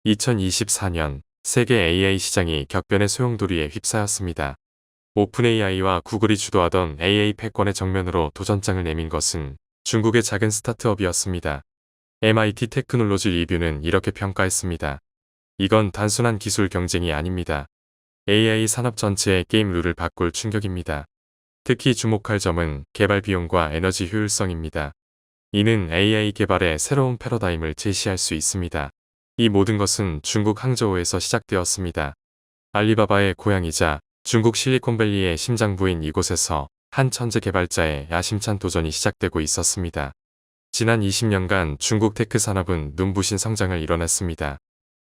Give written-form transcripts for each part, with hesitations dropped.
2024년 세계 AI 시장이 격변의 소용돌이에 휩싸였습니다. 오픈AI와 구글이 주도하던 AI 패권의 정면으로 도전장을 내민 것은 중국의 작은 스타트업이었습니다. MIT 테크놀로지 리뷰는 이렇게 평가했습니다. 이건 단순한 기술 경쟁이 아닙니다. AI 산업 전체의 게임 룰을 바꿀 충격입니다. 특히 주목할 점은 개발 비용과 에너지 효율성입니다. 이는 AI 개발의 새로운 패러다임을 제시할 수 있습니다. 이 모든 것은 중국 항저우에서 시작되었습니다. 알리바바의 고향이자 중국 실리콘밸리의 심장부인 이곳에서 한 천재 개발자의 야심찬 도전이 시작되고 있었습니다. 지난 20년간 중국 테크 산업은 눈부신 성장을 이뤄냈습니다.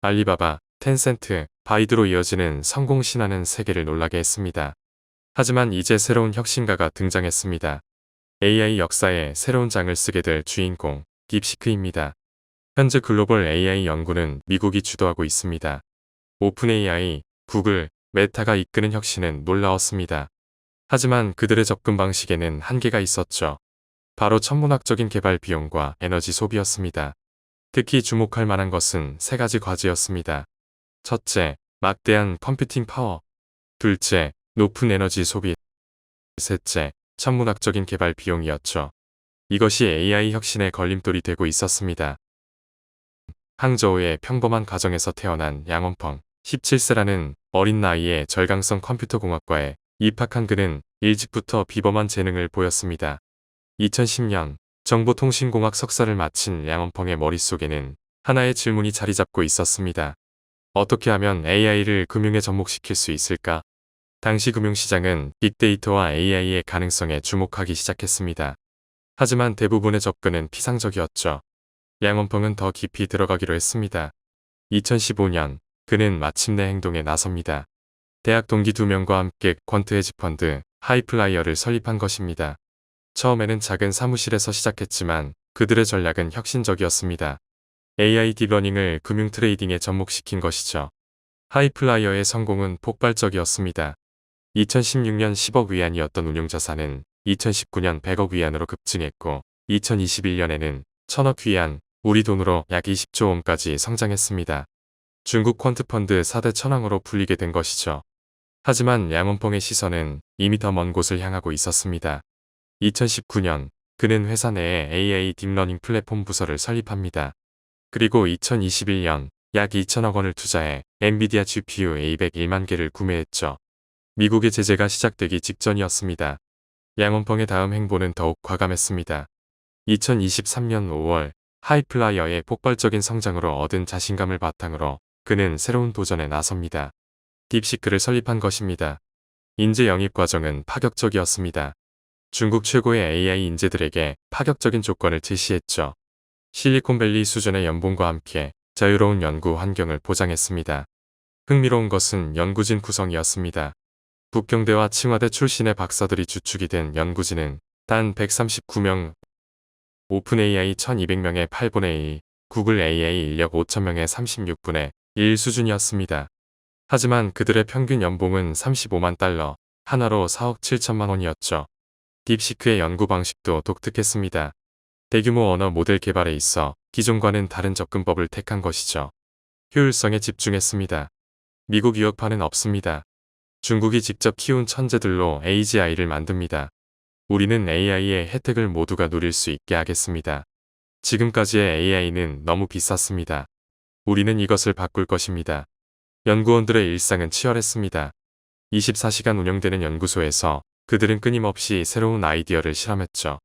알리바바, 텐센트, 바이두로 이어지는 성공 신화는 세계를 놀라게 했습니다. 하지만 이제 새로운 혁신가가 등장했습니다. AI 역사에 새로운 장을 쓰게 될 주인공, 딥시크입니다. 현재 글로벌 AI 연구는 미국이 주도하고 있습니다. 오픈AI, 구글, 메타가 이끄는 혁신은 놀라웠습니다. 하지만 그들의 접근 방식에는 한계가 있었죠. 바로 천문학적인 개발 비용과 에너지 소비였습니다. 특히 주목할 만한 것은 세 가지 과제였습니다. 첫째, 막대한 컴퓨팅 파워. 둘째, 높은 에너지 소비. 셋째, 천문학적인 개발 비용이었죠. 이것이 AI 혁신의 걸림돌이 되고 있었습니다. 항저우의 평범한 가정에서 태어난 양원펑, 17세라는 어린 나이에 절강성 컴퓨터공학과에 입학한 그는 일찍부터 비범한 재능을 보였습니다. 2010년 정보통신공학 석사를 마친 양원펑의 머릿속에는 하나의 질문이 자리 잡고 있었습니다. 어떻게 하면 AI를 금융에 접목시킬 수 있을까? 당시 금융시장은 빅데이터와 AI의 가능성에 주목하기 시작했습니다. 하지만 대부분의 접근은 피상적이었죠. 양원펑은 더 깊이 들어가기로 했습니다. 2015년 그는 마침내 행동에 나섭니다. 대학 동기 2명과 함께 퀀트 헤지펀드 하이플라이어를 설립한 것입니다. 처음에는 작은 사무실에서 시작했지만 그들의 전략은 혁신적이었습니다. AI 딥러닝을 금융 트레이딩에 접목시킨 것이죠. 하이플라이어의 성공은 폭발적이었습니다. 2016년 10억 위안이었던 운용자산은 2019년 100억 위안으로 급증했고 2021년에는 1000억 위안, 우리 돈으로 약 20조 원까지 성장했습니다. 중국 퀀트펀드 4대 천왕으로 불리게 된 것이죠. 하지만 양원펑의 시선은 이미 더 먼 곳을 향하고 있었습니다. 2019년 그는 회사 내에 AI 딥러닝 플랫폼 부서를 설립합니다. 그리고 2021년 약 2천억 원을 투자해 엔비디아 GPU A101만 개를 구매했죠. 미국의 제재가 시작되기 직전이었습니다. 양원펑의 다음 행보는 더욱 과감했습니다. 2023년 5월 하이플라이어의 폭발적인 성장으로 얻은 자신감을 바탕으로 그는 새로운 도전에 나섭니다. 딥시크를 설립한 것입니다. 인재 영입 과정은 파격적이었습니다. 중국 최고의 AI 인재들에게 파격적인 조건을 제시했죠. 실리콘밸리 수준의 연봉과 함께 자유로운 연구 환경을 보장했습니다. 흥미로운 것은 연구진 구성이었습니다. 북경대와 칭화대 출신의 박사들이 주축이 된 연구진은 단 139명, 오픈AI 1200명의 8분의 1, 구글 AI 인력 5000명의 36분의 1 수준이었습니다. 하지만 그들의 평균 연봉은 35만 달러, 하나로 4억 7천만 원이었죠. 딥시크의 연구 방식도 독특했습니다. 대규모 언어 모델 개발에 있어 기존과는 다른 접근법을 택한 것이죠. 효율성에 집중했습니다. 미국 유학파는 없습니다. 중국이 직접 키운 천재들로 AGI를 만듭니다. 우리는 AI의 혜택을 모두가 누릴 수 있게 하겠습니다. 지금까지의 AI는 너무 비쌌습니다. 우리는 이것을 바꿀 것입니다. 연구원들의 일상은 치열했습니다. 24시간 운영되는 연구소에서 그들은 끊임없이 새로운 아이디어를 실험했죠.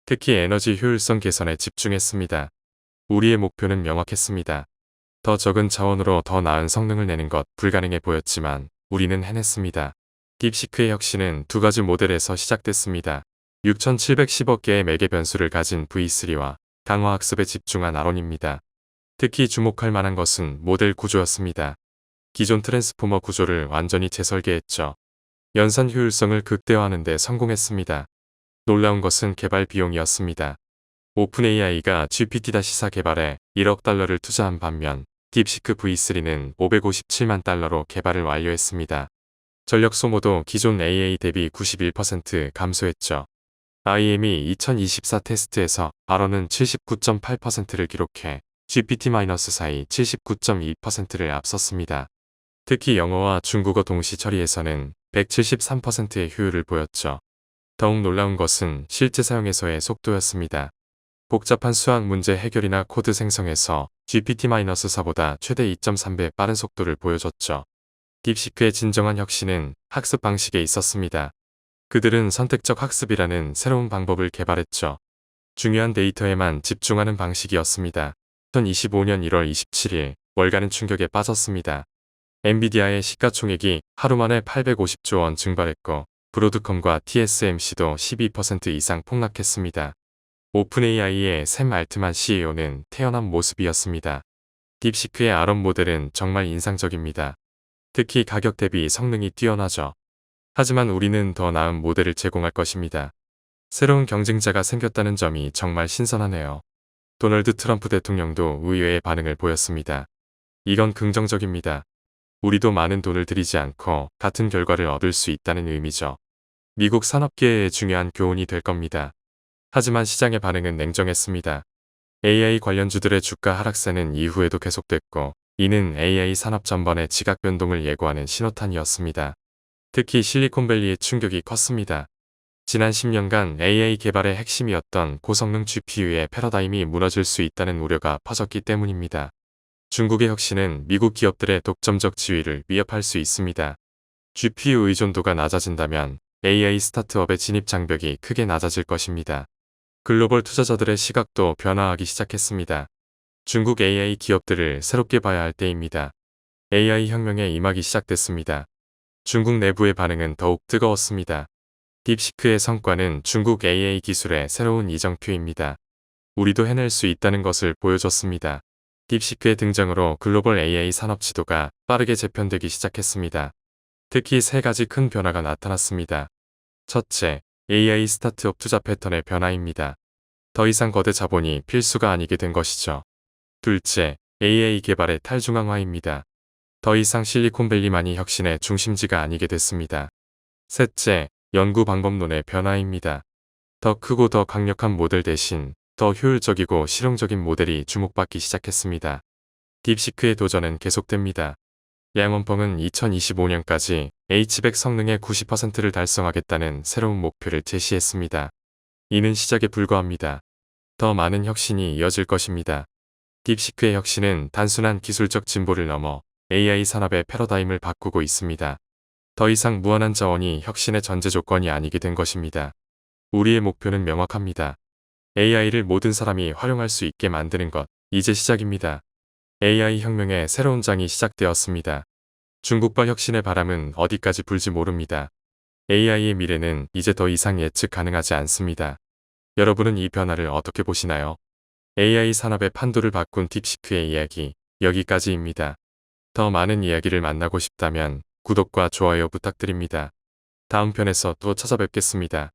특히 에너지 효율성 개선에 집중했습니다. 우리의 목표는 명확했습니다. 더 적은 자원으로 더 나은 성능을 내는 것 불가능해 보였지만 우리는 해냈습니다. 딥시크의 혁신은 두 가지 모델에서 시작됐습니다. 6710억 개의 매개 변수를 가진 V3와 강화 학습에 집중한 아론입니다. 특히 주목할 만한 것은 모델 구조였습니다. 기존 트랜스포머 구조를 완전히 재설계했죠. 연산 효율성을 극대화하는 데 성공했습니다. 놀라운 것은 개발 비용이었습니다. 오픈AI가 GPT-4 개발에 1억 달러를 투자한 반면 딥시크 V3는 557만 달러로 개발을 완료했습니다. 전력 소모도 기존 AA 대비 91% 감소했죠. IM이 2024 테스트에서 아론은 79.8%를 기록해 GPT-4이 79.2%를 앞섰습니다. 특히 영어와 중국어 동시 처리에서는 173%의 효율을 보였죠. 더욱 놀라운 것은 실제 사용에서의 속도였습니다. 복잡한 수학 문제 해결이나 코드 생성에서 GPT-4보다 최대 2.3배 빠른 속도를 보여줬죠. 딥시크의 진정한 혁신은 학습 방식에 있었습니다. 그들은 선택적 학습이라는 새로운 방법을 개발했죠. 중요한 데이터에만 집중하는 방식이었습니다. 2025년 1월 27일 월가는 충격에 빠졌습니다. 엔비디아의 시가총액이 하루 만에 850조 원 증발했고 브로드컴과 TSMC도 12% 이상 폭락했습니다. 오픈 AI의 샘 알트만 CEO는 태어난 모습이었습니다. 딥시크의 아론 모델은 정말 인상적입니다. 특히 가격 대비 성능이 뛰어나죠. 하지만 우리는 더 나은 모델을 제공할 것입니다. 새로운 경쟁자가 생겼다는 점이 정말 신선하네요. 도널드 트럼프 대통령도 의외의 반응을 보였습니다. 이건 긍정적입니다. 우리도 많은 돈을 들이지 않고 같은 결과를 얻을 수 있다는 의미죠. 미국 산업계의 중요한 교훈이 될 겁니다. 하지만 시장의 반응은 냉정했습니다. AI 관련주들의 주가 하락세는 이후에도 계속됐고, 이는 AI 산업 전반의 지각 변동을 예고하는 신호탄이었습니다. 특히 실리콘밸리의 충격이 컸습니다. 지난 10년간 AI 개발의 핵심이었던 고성능 GPU의 패러다임이 무너질 수 있다는 우려가 퍼졌기 때문입니다. 중국의 혁신은 미국 기업들의 독점적 지위를 위협할 수 있습니다. GPU 의존도가 낮아진다면 AI 스타트업의 진입 장벽이 크게 낮아질 것입니다. 글로벌 투자자들의 시각도 변화하기 시작했습니다. 중국 AI 기업들을 새롭게 봐야 할 때입니다. AI 혁명에 임하기 시작됐습니다. 중국 내부의 반응은 더욱 뜨거웠습니다. 딥시크의 성과는 중국 AI 기술의 새로운 이정표입니다. 우리도 해낼 수 있다는 것을 보여줬습니다. 딥시크의 등장으로 글로벌 AI 산업 지도가 빠르게 재편되기 시작했습니다. 특히 세 가지 큰 변화가 나타났습니다. 첫째, AI 스타트업 투자 패턴의 변화입니다. 더 이상 거대 자본이 필수가 아니게 된 것이죠. 둘째, AI 개발의 탈중앙화입니다. 더 이상 실리콘밸리만이 혁신의 중심지가 아니게 됐습니다. 셋째, 연구 방법론의 변화입니다. 더 크고 더 강력한 모델 대신 더 효율적이고 실용적인 모델이 주목받기 시작했습니다. 딥시크의 도전은 계속됩니다. 양원펑은 2025년까지 H100 성능의 90%를 달성하겠다는 새로운 목표를 제시했습니다. 이는 시작에 불과합니다. 더 많은 혁신이 이어질 것입니다. 딥시크의 혁신은 단순한 기술적 진보를 넘어 AI 산업의 패러다임을 바꾸고 있습니다. 더 이상 무한한 자원이 혁신의 전제 조건이 아니게 된 것입니다. 우리의 목표는 명확합니다. AI를 모든 사람이 활용할 수 있게 만드는 것, 이제 시작입니다. AI 혁명의 새로운 장이 시작되었습니다. 중국발 혁신의 바람은 어디까지 불지 모릅니다. AI의 미래는 이제 더 이상 예측 가능하지 않습니다. 여러분은 이 변화를 어떻게 보시나요? AI 산업의 판도를 바꾼 딥시크의 이야기, 여기까지입니다. 더 많은 이야기를 만나고 싶다면 구독과 좋아요 부탁드립니다. 다음 편에서 또 찾아뵙겠습니다.